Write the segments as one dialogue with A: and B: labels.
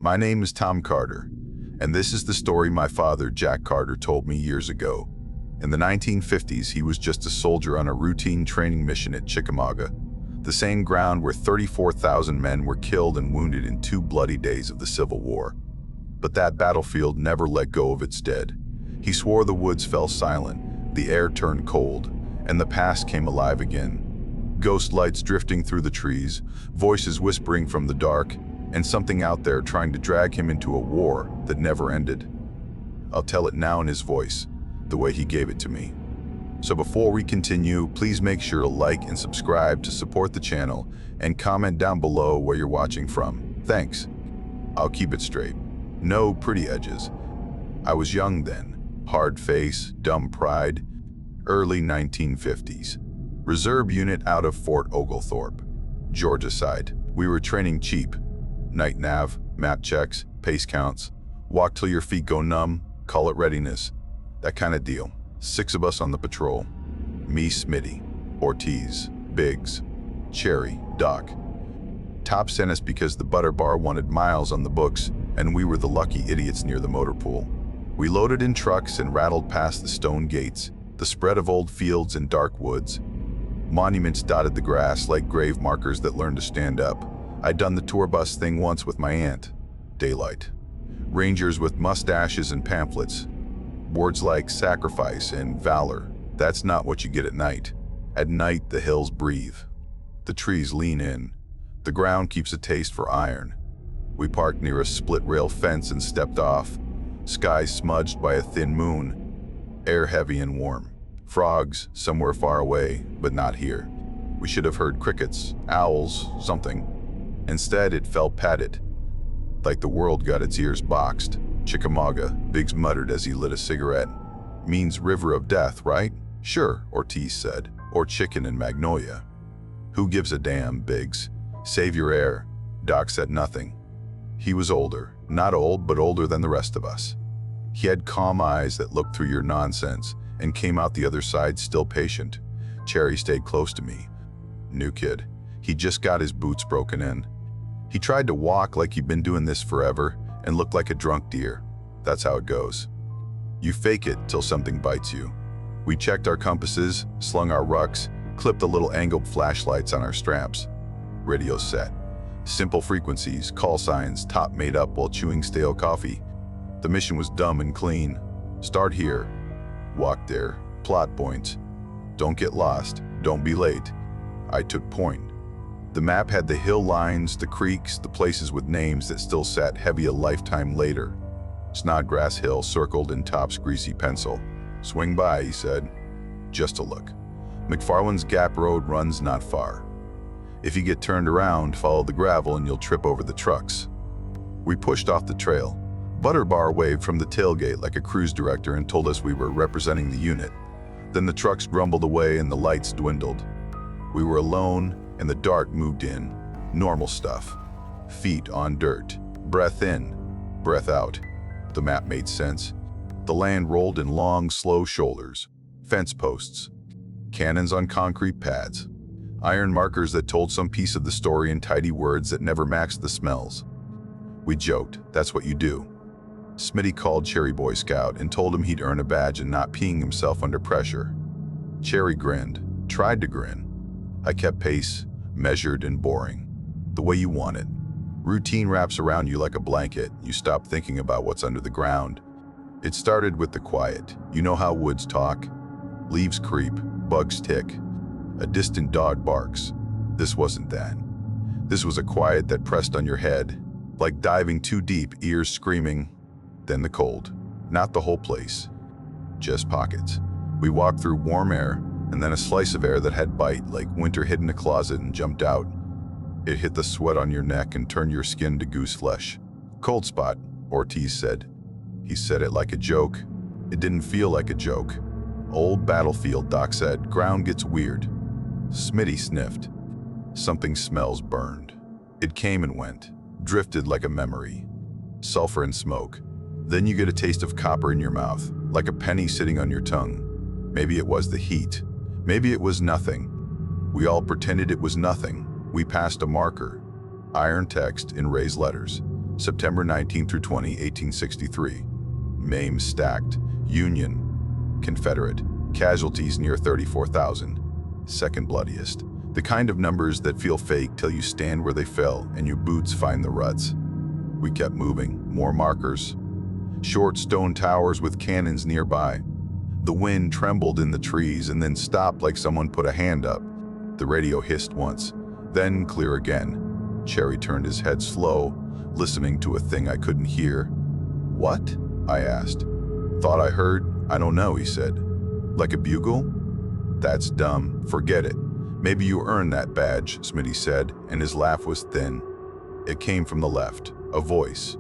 A: My name is Tom Carter, and this is the story my father, Jack Carter, told me years ago. In the 1950s, he was just a soldier on a routine training mission at Chickamauga, the same ground where 34,000 men were killed and wounded in 2 bloody days of the Civil War. But that battlefield never let go of its dead. He swore the woods fell silent, the air turned cold, and the past came alive again. Ghost lights drifting through the trees, voices whispering from the dark, and something out there trying to drag him into a war that never ended. I'll tell it now in his voice, the way he gave it to me. So before we continue, please make sure to like and subscribe to support the channel, and comment down below where you're watching from. Thanks. I'll keep it straight. No pretty edges. I was young then. Hard face, dumb pride. Early 1950s. Reserve unit out of Fort Oglethorpe, Georgia side. We were training cheap. Night nav, map checks, pace counts. Walk till your feet go numb, call it readiness. That kind of deal. 6 of us on the patrol. Me, Smitty, Ortiz, Biggs, Cherry, Doc. Top sent us because the butter bar wanted miles on the books, and we were the lucky idiots near the motor pool. We loaded in trucks and rattled past the stone gates, the spread of old fields and dark woods. Monuments dotted the grass like grave markers that learned to stand up. I'd done the tour bus thing once with my aunt. Daylight. Rangers with mustaches and pamphlets. Words like sacrifice and valor. That's not what you get at night. At night, the hills breathe. The trees lean in. The ground keeps a taste for iron. We parked near a split-rail fence and stepped off. Sky smudged by a thin moon. Air heavy and warm. Frogs somewhere far away, but not here. We should have heard crickets, owls, something. Instead, it felt padded, like the world got its ears boxed. Chickamauga, Biggs muttered as he lit a cigarette. Means river of death, right? Sure, Ortiz said. Or chicken and magnolia. Who gives a damn, Biggs? Save your air. Doc said nothing. He was older. Not old, but older than the rest of us. He had calm eyes that looked through your nonsense and came out the other side still patient. Cherry stayed close to me. New kid. He just got his boots broken in. He tried to walk like he'd been doing this forever and looked like a drunk deer. That's how it goes. You fake it till something bites you. We checked our compasses, slung our rucks, clipped the little angled flashlights on our straps. Radio set. Simple frequencies, call signs, top made up while chewing stale coffee. The mission was dumb and clean. Start here. Walk there. Plot points. Don't get lost. Don't be late. I took point. The map had the hill lines, the creeks, the places with names that still sat heavy a lifetime later. Snodgrass Hill circled in Top's greasy pencil. Swing by, he said. Just a look. McFarland's Gap Road runs not far. If you get turned around, follow the gravel and you'll trip over the trucks. We pushed off the trail. Butterbar waved from the tailgate like a cruise director and told us we were representing the unit. Then the trucks grumbled away and the lights dwindled. We were alone, and the dark moved in. Normal stuff. Feet on dirt. Breath in, breath out. The map made sense. The land rolled in long, slow shoulders. Fence posts. Cannons on concrete pads. Iron markers that told some piece of the story in tidy words that never matched the smells. We joked, that's what you do. Smitty called Cherry Boy Scout and told him he'd earn a badge and not peeing himself under pressure. Cherry grinned, tried to grin. I kept pace, measured and boring. The way you want it. Routine wraps around you like a blanket. You stop thinking about what's under the ground. It started with the quiet. You know how woods talk? Leaves creep, bugs tick. A distant dog barks. This wasn't that. This was a quiet that pressed on your head, like diving too deep, ears screaming. Then the cold. Not the whole place. Just pockets. We walked through warm air, and then a slice of air that had bite, like winter hid in a closet and jumped out. It hit the sweat on your neck and turned your skin to goose flesh. Cold spot, Ortiz said. He said it like a joke. It didn't feel like a joke. Old battlefield, Doc said. Ground gets weird. Smitty sniffed. Something smells burned. It came and went, drifted like a memory. Sulfur and smoke. Then you get a taste of copper in your mouth, like a penny sitting on your tongue. Maybe it was the heat. Maybe it was nothing. We all pretended it was nothing. We passed a marker. Iron text in raised letters. September 19 through 20, 1863. Maims stacked. Union. Confederate. Casualties near 34,000. Second bloodiest. The kind of numbers that feel fake till you stand where they fell and your boots find the ruts. We kept moving. More markers. Short stone towers with cannons nearby. The wind trembled in the trees and then stopped like someone put a hand up. The radio hissed once, then clear again. Cherry turned his head slow, listening to a thing I couldn't hear. "What?" I asked. "Thought I heard, I don't know," he said. "Like a bugle?" "That's dumb. Forget it. Maybe you earned that badge," Smitty said, and his laugh was thin. It came from the left, a voice.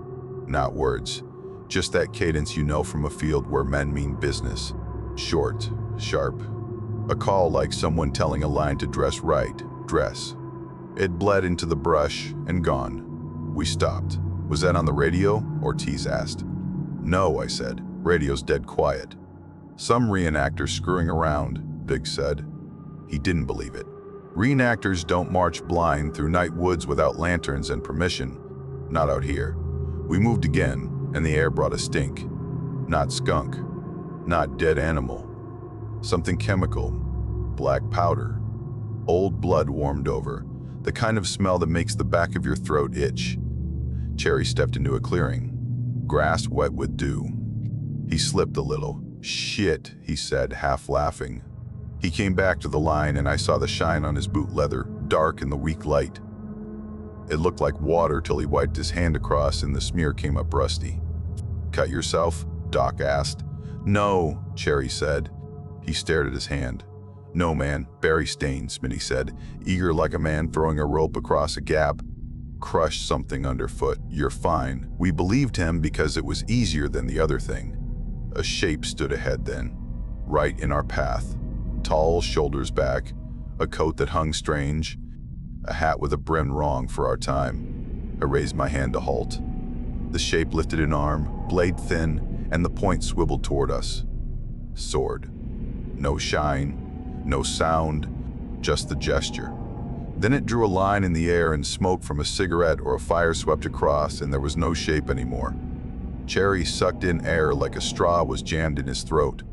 A: Not words, just that cadence you know from a field where men mean business. Short, sharp. A call like someone telling a line to dress right, dress. It bled into the brush and gone. We stopped. "Was that on the radio?" Ortiz asked. "No," I said. "Radio's dead quiet." "Some reenactor screwing around," Biggs said. He didn't believe it. Reenactors don't march blind through night woods without lanterns and permission. Not out here. We moved again, and the air brought a stink. Not skunk. Not dead animal. Something chemical. Black powder. Old blood warmed over. The kind of smell that makes the back of your throat itch. Cherry stepped into a clearing. Grass wet with dew. He slipped a little. "Shit," he said, half laughing. He came back to the line and I saw the shine on his boot leather, dark in the weak light. It looked like water till he wiped his hand across and the smear came up rusty. "Cut yourself?" Doc asked. "No," Cherry said. He stared at his hand. "No, man, berry stain," Smitty said, eager like a man throwing a rope across a gap. "Crushed something underfoot. You're fine." We believed him because it was easier than the other thing. A shape stood ahead then, right in our path. Tall, shoulders back, a coat that hung strange, a hat with a brim wrong for our time. I raised my hand to halt. The shape lifted an arm, blade thin, and the point swiveled toward us. Sword. No shine, no sound, just the gesture. Then it drew a line in the air and smoke from a cigarette or a fire swept across, and there was no shape anymore. Cherry sucked in air like a straw was jammed in his throat.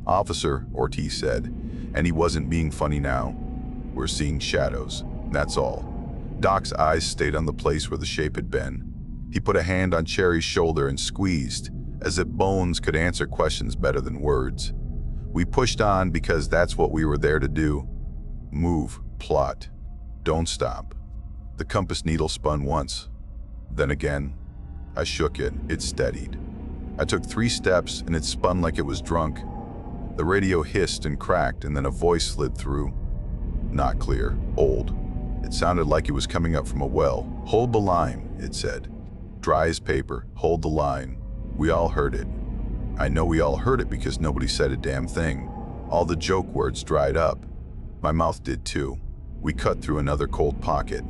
A: "Officer," Ortiz said, and he wasn't being funny now. "We're seeing shadows, that's all." Doc's eyes stayed on the place where the shape had been. He put a hand on Cherry's shoulder and squeezed, as if bones could answer questions better than words. We pushed on because that's what we were there to do. Move, plot. Don't stop. The compass needle spun once. Then again. I shook it. It steadied. I took 3 steps and it spun like it was drunk. The radio hissed and cracked and then a voice slid through. Not clear. Old. It sounded like it was coming up from a well. "Hold the line," it said. Dry as paper. Hold the line. We all heard it. I know we all heard it because nobody said a damn thing. All the joke words dried up. My mouth did too. We cut through another cold pocket.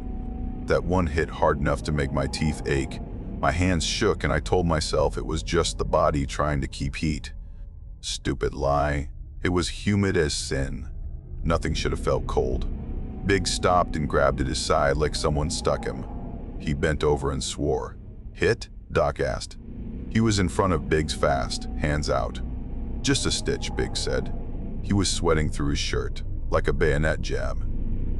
A: That one hit hard enough to make my teeth ache. My hands shook and I told myself it was just the body trying to keep heat. Stupid lie. It was humid as sin. Nothing should have felt cold. Big stopped and grabbed at his side like someone stuck him. He bent over and swore. "Hit?" Doc asked. He was in front of Biggs fast, hands out. "Just a stitch," Biggs said. He was sweating through his shirt, like a bayonet jab.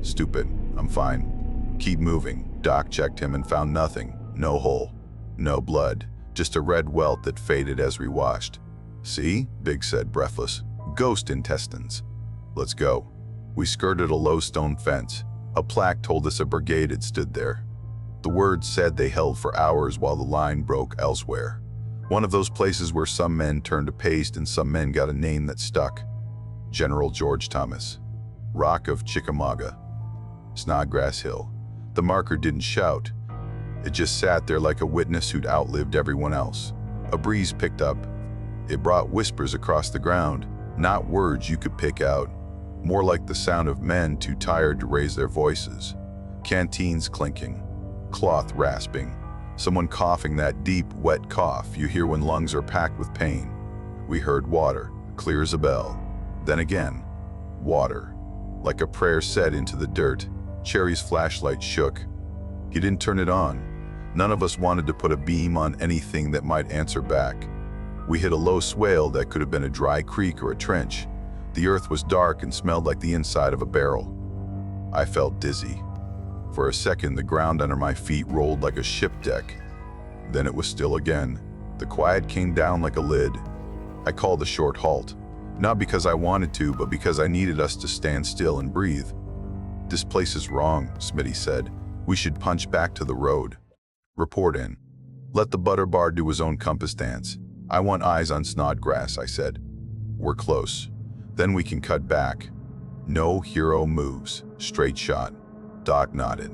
A: "Stupid, I'm fine." "Keep moving." Doc checked him and found nothing. No hole. No blood. Just a red welt that faded as we washed. "See?" Biggs said, breathless. "Ghost intestines." "Let's go." We skirted a low stone fence. A plaque told us a brigade had stood there. The words said they held for hours while the line broke elsewhere. One of those places where some men turned to paste and some men got a name that stuck. General George Thomas. Rock of Chickamauga. Snodgrass Hill. The marker didn't shout. It just sat there like a witness who'd outlived everyone else. A breeze picked up. It brought whispers across the ground, not words you could pick out, more like the sound of men too tired to raise their voices. Canteens clinking, cloth rasping, someone coughing that deep, wet cough you hear when lungs are packed with pain. We heard water, clear as a bell. Then again, water, like a prayer said into the dirt. Cherry's flashlight shook. He didn't turn it on. None of us wanted to put a beam on anything that might answer back. We hit a low swale that could have been a dry creek or a trench. The earth was dark and smelled like the inside of a barrel. I felt dizzy. For a second, the ground under my feet rolled like a ship deck. Then it was still again. The quiet came down like a lid. I called a short halt, not because I wanted to, but because I needed us to stand still and breathe. "This place is wrong," Smitty said. "We should punch back to the road." "Report in. Let the butterbar do his own compass dance. I want eyes on Snodgrass," I said. "We're close. Then we can cut back." "No hero moves. Straight shot." Doc nodded.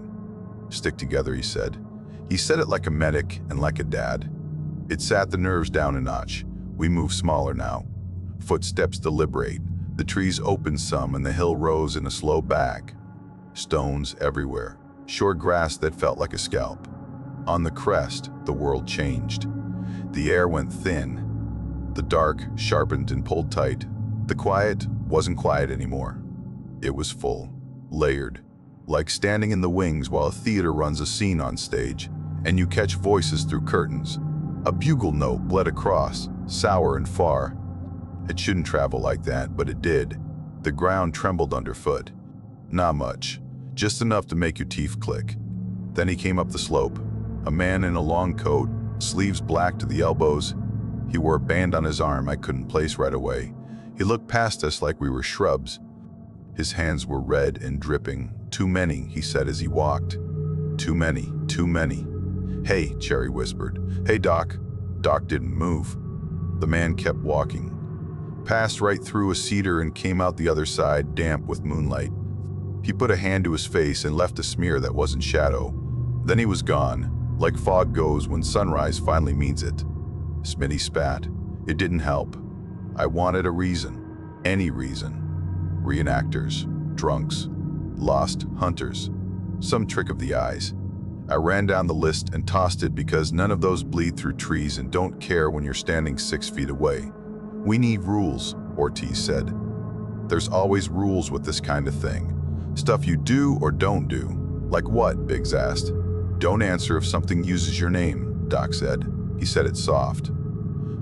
A: "Stick together," he said. He said it like a medic and like a dad. It sat the nerves down a notch. We moved smaller now. Footsteps deliberate. The trees opened some and the hill rose in a slow back. Stones everywhere. Short grass that felt like a scalp. On the crest, the world changed. The air went thin. The dark sharpened and pulled tight. The quiet wasn't quiet anymore. It was full, layered, like standing in the wings while a theater runs a scene on stage, and you catch voices through curtains. A bugle note bled across, sour and far. It shouldn't travel like that, but it did. The ground trembled underfoot. Not much, just enough to make your teeth click. Then he came up the slope, a man in a long coat, sleeves black to the elbows. He wore a band on his arm I couldn't place right away. He looked past us like we were shrubs. His hands were red and dripping. "Too many," he said as he walked. "Too many, too many." "Hey," Cherry whispered. "Hey, Doc." Doc didn't move. The man kept walking. Passed right through a cedar and came out the other side, damp with moonlight. He put a hand to his face and left a smear that wasn't shadow. Then he was gone, like fog goes when sunrise finally meets it. Smitty spat. It didn't help. I wanted a reason. Any reason. Reenactors. Drunks. Lost hunters. Some trick of the eyes. I ran down the list and tossed it because none of those bleed through trees and don't care when you're standing 6 feet away. "We need rules," Ortiz said. "There's always rules with this kind of thing. Stuff you do or don't do." "Like what?" Biggs asked. "Don't answer if something uses your name," Doc said. He said it soft.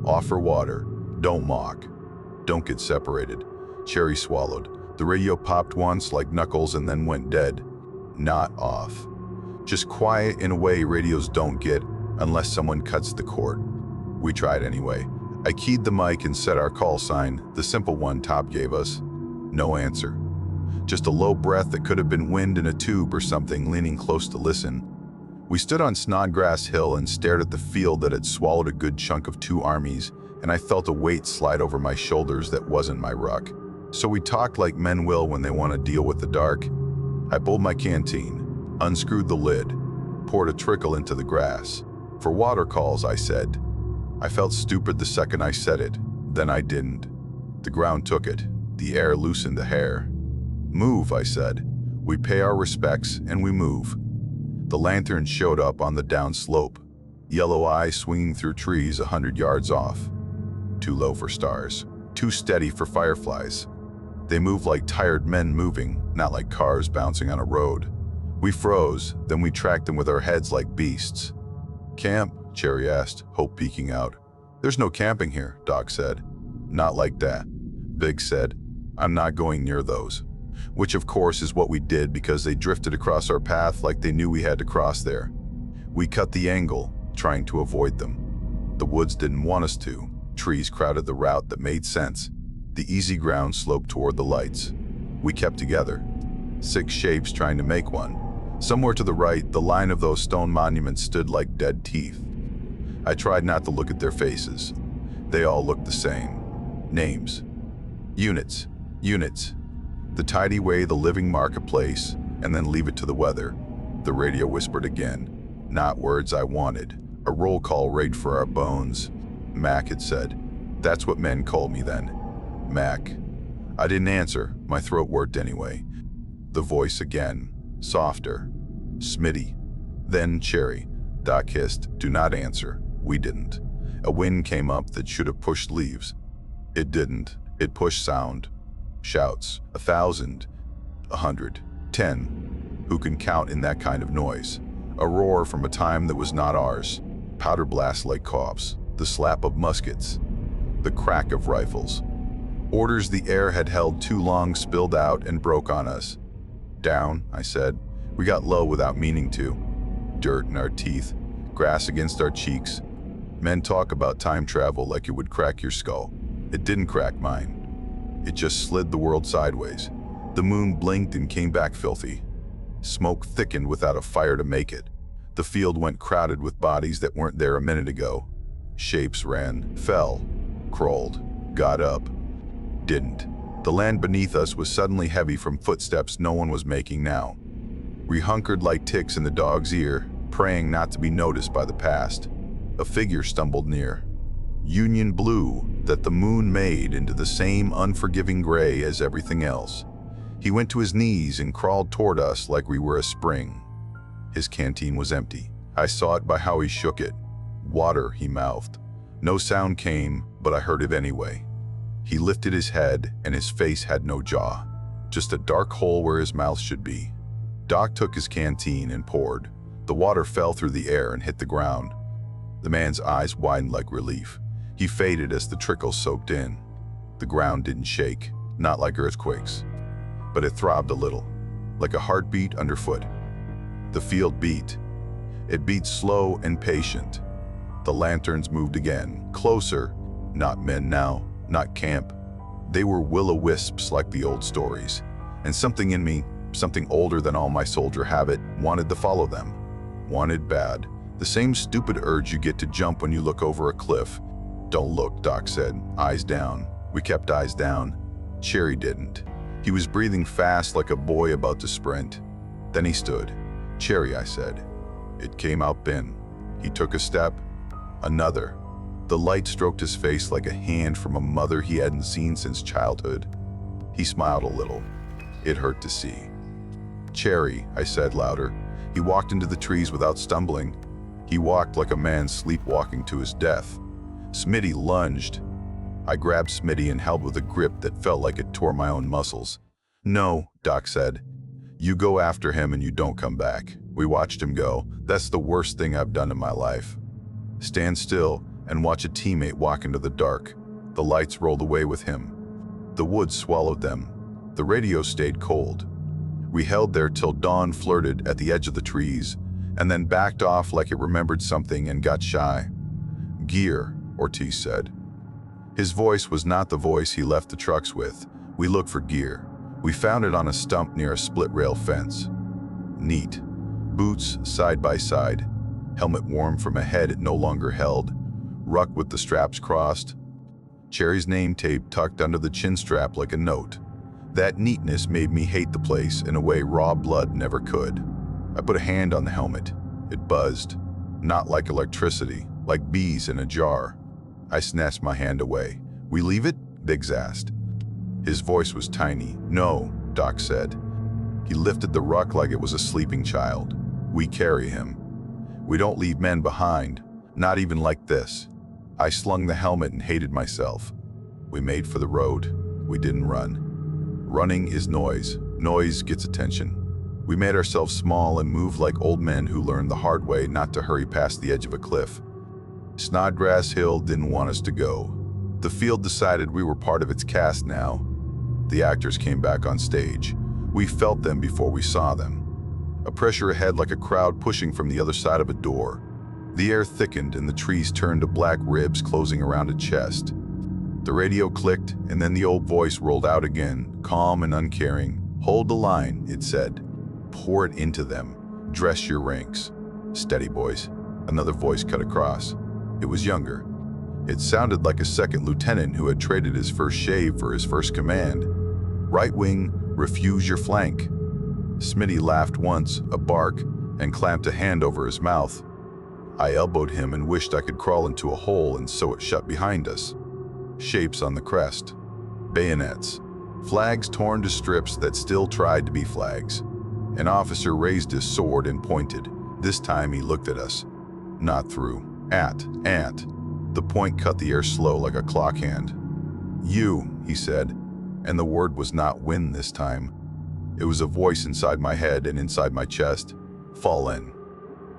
A: "Offer water. Don't mock. Don't get separated." Cherry swallowed. The radio popped once like knuckles and then went dead. Not off. Just quiet in a way radios don't get unless someone cuts the cord. We tried anyway. I keyed the mic and set our call sign, the simple one Top gave us. No answer. Just a low breath that could have been wind in a tube or something, leaning close to listen. We stood on Snodgrass Hill and stared at the field that had swallowed a good chunk of 2 armies, and I felt a weight slide over my shoulders that wasn't my ruck. So we talked like men will when they want to deal with the dark. I pulled my canteen, unscrewed the lid, poured a trickle into the grass. "For water calls," I said. I felt stupid the second I said it, then I didn't. The ground took it. The air loosened the hair. "Move," I said. "We pay our respects and we move." The lantern showed up on the down slope, yellow eye swinging through trees 100 yards off. Too low for stars, too steady for fireflies. They moved like tired men moving, not like cars bouncing on a road. We froze, then we tracked them with our heads like beasts. "Camp?" Cherry asked, hope peeking out. "There's no camping here," Doc said. "Not like that." Big said, "I'm not going near those." Which of course is what we did because they drifted across our path like they knew we had to cross there. We cut the angle, trying to avoid them. The woods didn't want us to. Trees crowded the route that made sense. The easy ground sloped toward the lights. We kept together. 6 shapes trying to make one. Somewhere to the right, the line of those stone monuments stood like dead teeth. I tried not to look at their faces. They all looked the same. Names. Units. Units. The tidy way the living mark a place, and then leave it to the weather. The radio whispered again. Not words I wanted. A roll call rate for our bones. Mac had said. That's what men called me then. Mac. I didn't answer. My throat worked anyway. The voice again. Softer. Smitty. Then Cherry. Doc hissed. Do not answer. We didn't. A wind came up that should have pushed leaves. It didn't. It pushed sound. Shouts. 1,000. 100. 10. Who can count in that kind of noise? A roar from a time that was not ours. Powder blasts like coughs. The slap of muskets. The crack of rifles. Orders the air had held too long spilled out and broke on us. Down, I said. We got low without meaning to. Dirt in our teeth. Grass against our cheeks. Men talk about time travel like it would crack your skull. It didn't crack mine. It just slid the world sideways. The moon blinked and came back filthy. Smoke thickened without a fire to make it. The field went crowded with bodies that weren't there a minute ago. Shapes ran, fell, crawled, got up, didn't. The land beneath us was suddenly heavy from footsteps no one was making now. We hunkered like ticks in the dog's ear, praying not to be noticed by the past. A figure stumbled near. Union blue that the moon made into the same unforgiving gray as everything else. He went to his knees and crawled toward us like we were a spring. His canteen was empty. I saw it by how he shook it. Water, he mouthed. No sound came, but I heard it anyway. He lifted his head and his face had no jaw, just a dark hole where his mouth should be. Doc took his canteen and poured. The water fell through the air and hit the ground. The man's eyes widened like relief. He faded as the trickle soaked in. The ground didn't shake, not like earthquakes, but it throbbed a little, like a heartbeat underfoot. The field beat. It beat slow and patient. The lanterns moved again, closer, not men now, not camp. They were will-o-wisps like the old stories, and something in me, something older than all my soldier habit, wanted to follow them. Wanted bad. The same stupid urge you get to jump when you look over a cliff. Don't look, Doc said, eyes down. We kept eyes down. Cherry didn't. He was breathing fast like a boy about to sprint. Then he stood. Cherry, I said. It came out thin. He took a step, another. The light stroked his face like a hand from a mother he hadn't seen since childhood. He smiled a little. It hurt to see. Cherry, I said louder. He walked into the trees without stumbling. He walked like a man sleepwalking to his death. Smitty lunged. I grabbed Smitty and held with a grip that felt like it tore my own muscles. No, Doc said. You go after him and you don't come back. We watched him go. That's the worst thing I've done in my life. Stand still and watch a teammate walk into the dark. The lights rolled away with him. The woods swallowed them. The radio stayed cold. We held there till dawn flirted at the edge of the trees, and then backed off like it remembered something and got shy. Gear, Ortiz said. His voice was not the voice he left the trucks with. We looked for gear. We found it on a stump near a split-rail fence. Neat. Boots side by side. Helmet worn from a head it no longer held. Ruck with the straps crossed. Cherry's name tape tucked under the chin strap like a note. That neatness made me hate the place in a way raw blood never could. I put a hand on the helmet. It buzzed. Not like electricity, like bees in a jar. I snatched my hand away. We leave it? Biggs asked. His voice was tiny. No, Doc said. He lifted the ruck like it was a sleeping child. We carry him. We don't leave men behind, not even like this. I slung the helmet and hated myself. We made for the road. We didn't run. Running is noise. Noise gets attention. We made ourselves small and moved like old men who learned the hard way not to hurry past the edge of a cliff. Snodgrass Hill didn't want us to go. The field decided we were part of its cast now. The actors came back on stage. We felt them before we saw them. A pressure ahead like a crowd pushing from the other side of a door. The air thickened and the trees turned to black ribs closing around a chest. The radio clicked and then the old voice rolled out again, calm and uncaring. Hold the line, it said. Pour it into them. Dress your ranks. Steady, boys. Another voice cut across. It was younger. It sounded like a second lieutenant who had traded his first shave for his first command. Right wing, refuse your flank. Smitty laughed once, a bark, and clamped a hand over his mouth. I elbowed him and wished I could crawl into a hole and sew it shut behind us. Shapes on the crest. Bayonets. Flags torn to strips that still tried to be flags. An officer raised his sword and pointed. This time he looked at us. Not through. At. The point cut the air slow like a clock hand. You, he said, and the word was not win this time. It was a voice inside my head and inside my chest. Fall in.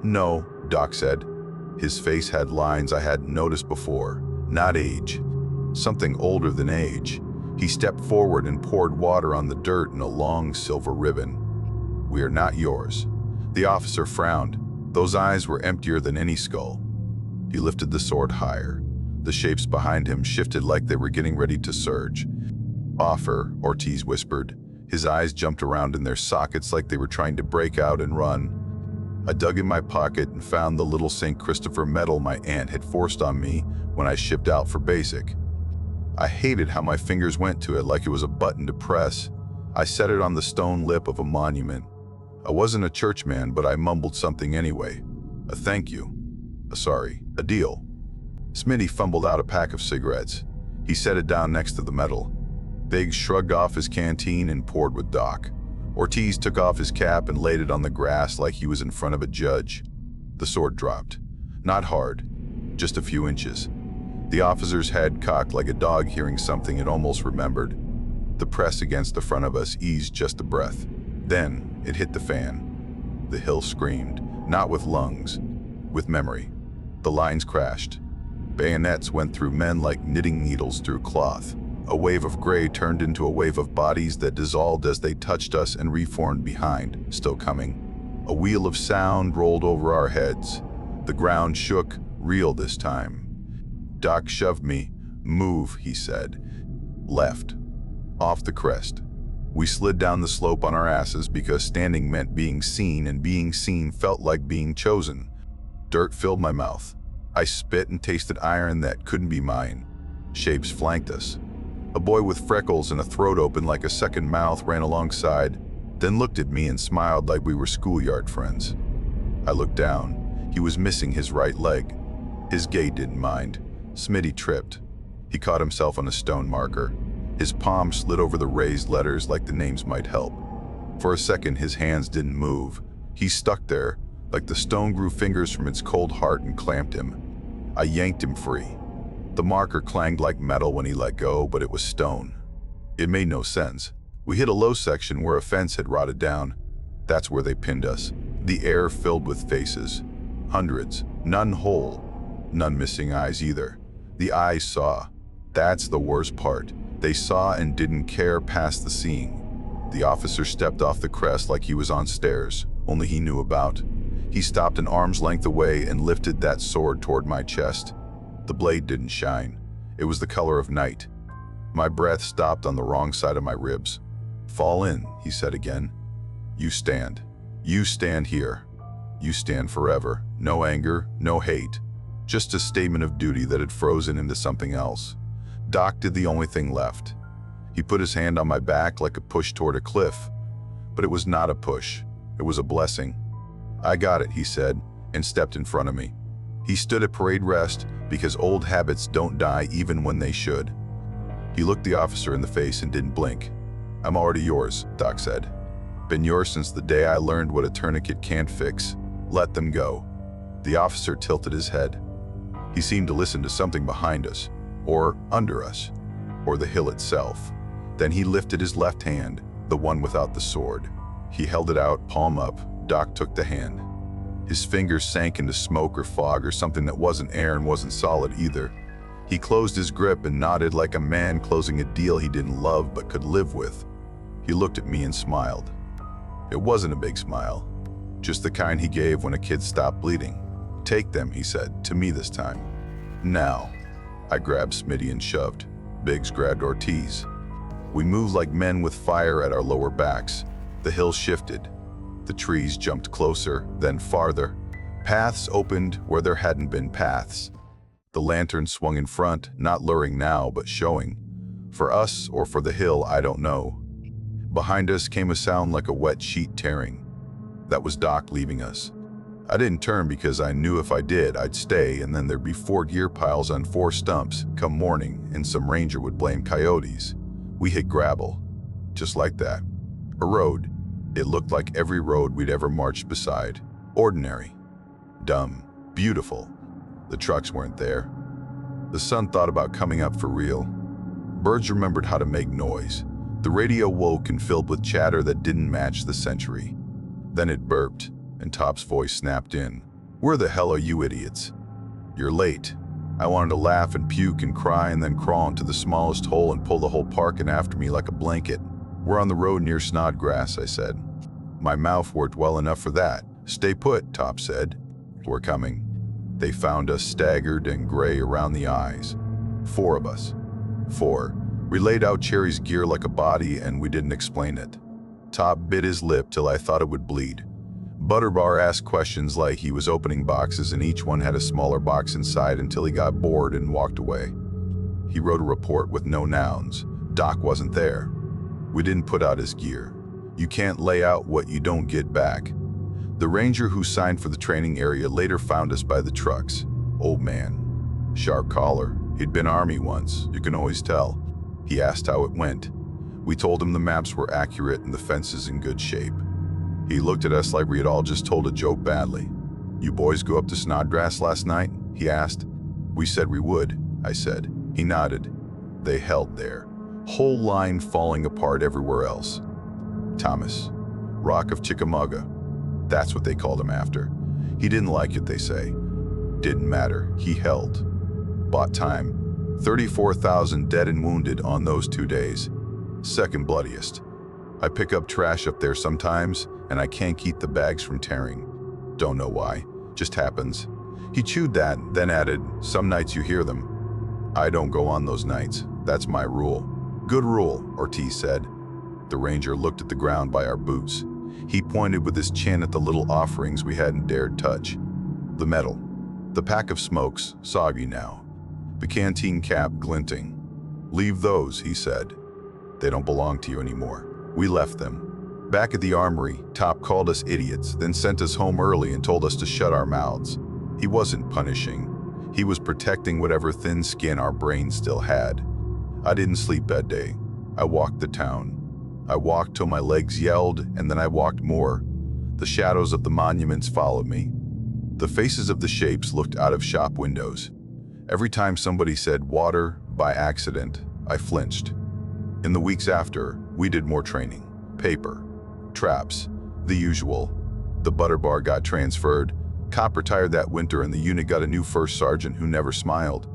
A: No, Doc said. His face had lines I hadn't noticed before. Not age. Something older than age. He stepped forward and poured water on the dirt in a long silver ribbon. We are not yours. The officer frowned. Those eyes were emptier than any skull. He lifted the sword higher. The shapes behind him shifted like they were getting ready to surge. Offer, Ortiz whispered. His eyes jumped around in their sockets like they were trying to break out and run. I dug in my pocket and found the little St. Christopher medal my aunt had forced on me when I shipped out for basic. I hated how my fingers went to it like it was a button to press. I set it on the stone lip of a monument. I wasn't a churchman, but I mumbled something anyway. A thank you. A sorry. A deal. Smitty fumbled out a pack of cigarettes. He set it down next to the medal. Biggs shrugged off his canteen and poured with Doc. Ortiz took off his cap and laid it on the grass like he was in front of a judge. The sword dropped. Not hard, just a few inches. The officer's head cocked like a dog hearing something it almost remembered. The press against the front of us eased just a breath. Then it hit the fan. The hill screamed, not with lungs, with memory. The lines crashed. Bayonets went through men like knitting needles through cloth. A wave of gray turned into a wave of bodies that dissolved as they touched us and reformed behind, still coming. A wheel of sound rolled over our heads. The ground shook, real this time. Doc shoved me. Move, he said. Left. Off the crest. We slid down the slope on our asses because standing meant being seen, and being seen felt like being chosen. Dirt filled my mouth. I spit and tasted iron that couldn't be mine. Shapes flanked us. A boy with freckles and a throat open like a second mouth ran alongside, then looked at me and smiled like we were schoolyard friends. I looked down. He was missing his right leg. His gait didn't mind. Smitty tripped. He caught himself on a stone marker. His palm slid over the raised letters like the names might help. For a second, his hands didn't move. He stuck there, like the stone grew fingers from its cold heart and clamped him. I yanked him free. The marker clanged like metal when he let go, but it was stone. It made no sense. We hit a low section where a fence had rotted down. That's where they pinned us. The air filled with faces. Hundreds. None whole. None missing eyes either. The eyes saw. That's the worst part. They saw and didn't care past the seeing. The officer stepped off the crest like he was on stairs, only he knew about. He stopped an arm's length away and lifted that sword toward my chest. The blade didn't shine. It was the color of night. My breath stopped on the wrong side of my ribs. Fall in, he said again. You stand. You stand here. You stand forever. No anger, no hate. Just a statement of duty that had frozen into something else. Doc did the only thing left. He put his hand on my back like a push toward a cliff. But it was not a push. It was a blessing. I got it, he said, and stepped in front of me. He stood at parade rest because old habits don't die even when they should. He looked the officer in the face and didn't blink. I'm already yours, Doc said. Been yours since the day I learned what a tourniquet can't fix. Let them go. The officer tilted his head. He seemed to listen to something behind us, or under us, or the hill itself. Then he lifted his left hand, the one without the sword. He held it out, palm up. Doc took the hand. His fingers sank into smoke or fog or something that wasn't air and wasn't solid either. He closed his grip and nodded like a man closing a deal he didn't love but could live with. He looked at me and smiled. It wasn't a big smile, just the kind he gave when a kid stopped bleeding. Take them, he said, to me this time. Now. I grabbed Smitty and shoved. Biggs grabbed Ortiz. We moved like men with fire at our lower backs. The hill shifted. The trees jumped closer, then farther. Paths opened where there hadn't been paths. The lantern swung in front, not luring now, but showing. For us or for the hill, I don't know. Behind us came a sound like a wet sheet tearing. That was Doc leaving us. I didn't turn because I knew if I did, I'd stay, and then there'd be 4 gear piles on 4 stumps come morning, and some ranger would blame coyotes. We hit gravel. Just like that. A road. It looked like every road we'd ever marched beside. Ordinary. Dumb. Beautiful. The trucks weren't there. The sun thought about coming up for real. Birds remembered how to make noise. The radio woke and filled with chatter that didn't match the century. Then it burped, and Top's voice snapped in. Where the hell are you idiots? You're late. I wanted to laugh and puke and cry and then crawl into the smallest hole and pull the whole park in after me like a blanket. We're on the road near Snodgrass, I said. My mouth worked well enough for that. Stay put, Top said. We're coming. They found us staggered and gray around the eyes. 4 of us. 4. We laid out Cherry's gear like a body and we didn't explain it. Top bit his lip till I thought it would bleed. Butterbar asked questions like he was opening boxes and each one had a smaller box inside until he got bored and walked away. He wrote a report with no nouns. Doc wasn't there. We didn't put out his gear. You can't lay out what you don't get back. The ranger who signed for the training area later found us by the trucks. Old man. Sharp collar. He'd been Army once, you can always tell. He asked how it went. We told him the maps were accurate and the fences in good shape. He looked at us like we had all just told a joke badly. You boys go up to Snodgrass last night? He asked. We said we would, I said. He nodded. They held there. Whole line falling apart everywhere else. Thomas. Rock of Chickamauga. That's what they called him after. He didn't like it, they say. Didn't matter. He held. Bought time. 34,000 dead and wounded on those 2 days. Second bloodiest. I pick up trash up there sometimes, and I can't keep the bags from tearing. Don't know why. Just happens. He chewed that, then added, some nights you hear them. I don't go on those nights. That's my rule. Good rule, Ortiz said. The ranger looked at the ground by our boots. He pointed with his chin at the little offerings we hadn't dared touch. The metal. The pack of smokes, soggy now. The canteen cap glinting. Leave those, he said. They don't belong to you anymore. We left them. Back at the armory, Top called us idiots, then sent us home early and told us to shut our mouths. He wasn't punishing. He was protecting whatever thin skin our brains still had. I didn't sleep that day. I walked the town. I walked till my legs yelled, and then I walked more. The shadows of the monuments followed me. The faces of the shapes looked out of shop windows. Every time somebody said water by accident, I flinched. In the weeks after, we did more training. Paper. Traps. The usual. The butter bar got transferred. Cop retired that winter and the unit got a new first sergeant who never smiled.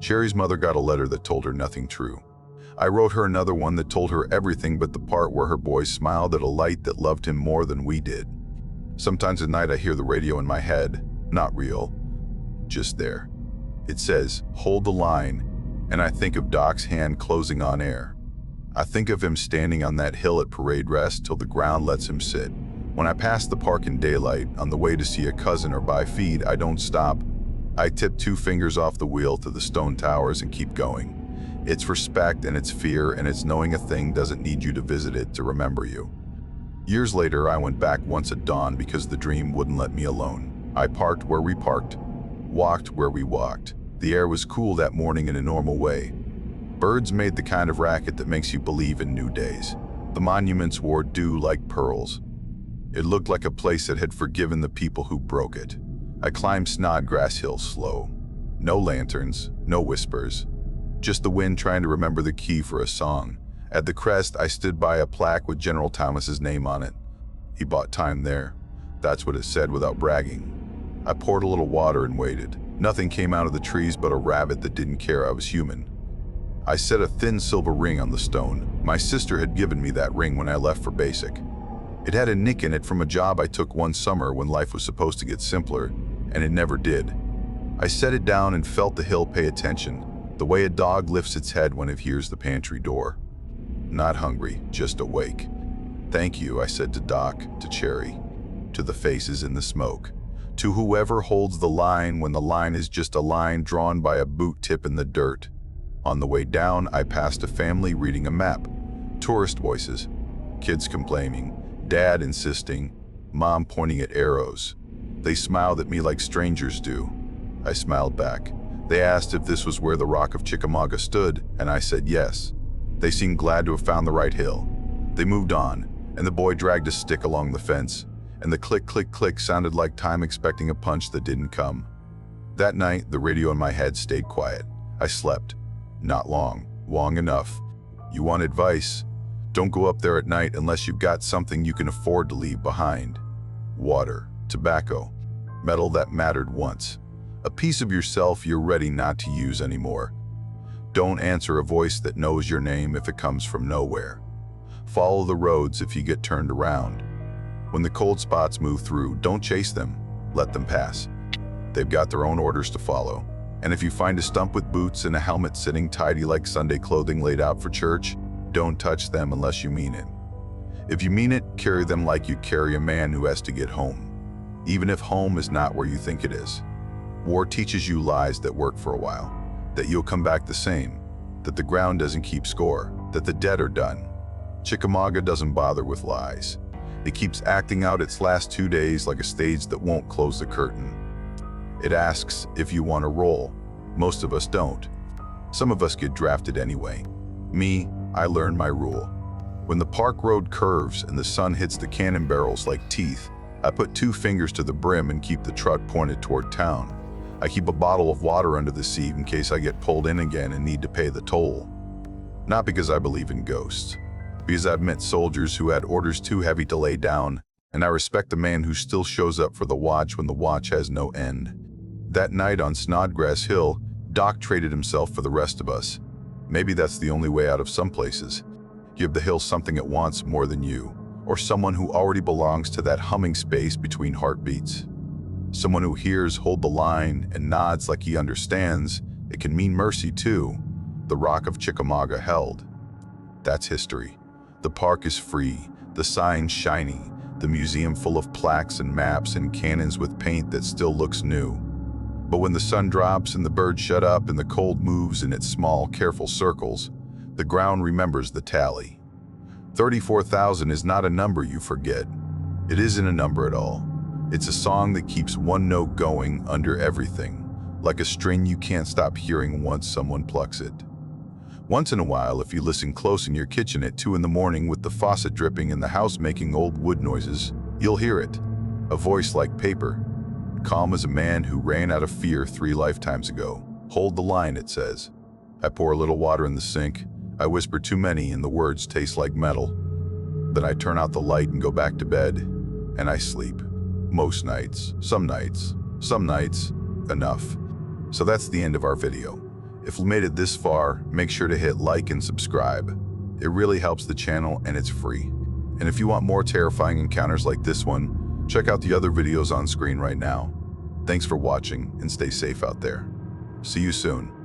A: Cherry's mother got a letter that told her nothing true. I wrote her another one that told her everything but the part where her boys smiled at a light that loved him more than we did. Sometimes at night I hear the radio in my head. Not real. Just there. It says, hold the line, and I think of Doc's hand closing on air. I think of him standing on that hill at parade rest till the ground lets him sit. When I pass the park in daylight, on the way to see a cousin or buy feed, I don't stop. I tip 2 fingers off the wheel to the stone towers and keep going. It's respect and it's fear and it's knowing a thing doesn't need you to visit it to remember you. Years later, I went back once at dawn because the dream wouldn't let me alone. I parked where we parked, walked where we walked. The air was cool that morning in a normal way. Birds made the kind of racket that makes you believe in new days. The monuments wore dew like pearls. It looked like a place that had forgiven the people who broke it. I climbed Snodgrass Hill slow. No lanterns, no whispers. Just the wind trying to remember the key for a song. At the crest, I stood by a plaque with General Thomas's name on it. He bought time there. That's what it said without bragging. I poured a little water and waited. Nothing came out of the trees but a rabbit that didn't care I was human. I set a thin silver ring on the stone. My sister had given me that ring when I left for basic. It had a nick in it from a job I took one summer when life was supposed to get simpler, and it never did. I set it down and felt the hill pay attention, the way a dog lifts its head when it hears the pantry door. Not hungry, just awake. Thank you, I said to Doc, to Cherry, to the faces in the smoke, to whoever holds the line when the line is just a line drawn by a boot tip in the dirt. On the way down, I passed a family reading a map. Tourist voices, kids complaining, Dad insisting, Mom pointing at arrows. They smiled at me like strangers do. I smiled back. They asked if this was where the Rock of Chickamauga stood, and I said yes. They seemed glad to have found the right hill. They moved on, and the boy dragged a stick along the fence, and the click, click, click sounded like time expecting a punch that didn't come. That night, the radio in my head stayed quiet. I slept. Not long. Long enough. You want advice? Don't go up there at night unless you've got something you can afford to leave behind. Water. Tobacco. metal that mattered once, a piece of yourself you're ready not to use anymore. Don't answer a voice that knows your name if it comes from nowhere. Follow the roads if you get turned around. When the cold spots move through, don't chase them, let them pass. They've got their own orders to follow. And if you find a stump with boots and a helmet sitting tidy like Sunday clothing laid out for church, don't touch them unless you mean it. If you mean it, carry them like you carry a man who has to get home, even if home is not where you think it is. War teaches you lies that work for a while, that you'll come back the same, that the ground doesn't keep score, that the dead are done. Chickamauga doesn't bother with lies. It keeps acting out its last 2 days like a stage that won't close the curtain. It asks if you want to roll. Most of us don't. Some of us get drafted anyway. Me, I learned my rule. When the park road curves and the sun hits the cannon barrels like teeth, I put 2 fingers to the brim and keep the truck pointed toward town. I keep a bottle of water under the seat in case I get pulled in again and need to pay the toll. Not because I believe in ghosts, because I've met soldiers who had orders too heavy to lay down, and I respect the man who still shows up for the watch when the watch has no end. That night on Snodgrass Hill, Doc traded himself for the rest of us. Maybe that's the only way out of some places. Give the hill something it wants more than you, or someone who already belongs to that humming space between heartbeats. Someone who hears hold the line and nods like he understands. It can mean mercy too. The Rock of Chickamauga held. That's history. The park is free, the signs shiny, the museum full of plaques and maps and cannons with paint that still looks new. But when the sun drops and the birds shut up and the cold moves in its small, careful circles, the ground remembers the tally. 34,000 is not a number you forget. It isn't a number at all. It's a song that keeps one note going under everything, like a string you can't stop hearing once someone plucks it. Once in a while, if you listen close in your kitchen at 2 in the morning with the faucet dripping and the house making old wood noises, you'll hear it. A voice like paper. Calm as a man who ran out of fear 3 lifetimes ago. Hold the line, it says. I pour a little water in the sink. I whisper too many and the words taste like metal. Then I turn out the light and go back to bed, and I sleep. Most nights, some nights, enough. So that's the end of our video. If you made it this far, make sure to hit like and subscribe. It really helps the channel and it's free. And if you want more terrifying encounters like this one, check out the other videos on screen right now. Thanks for watching and stay safe out there. See you soon.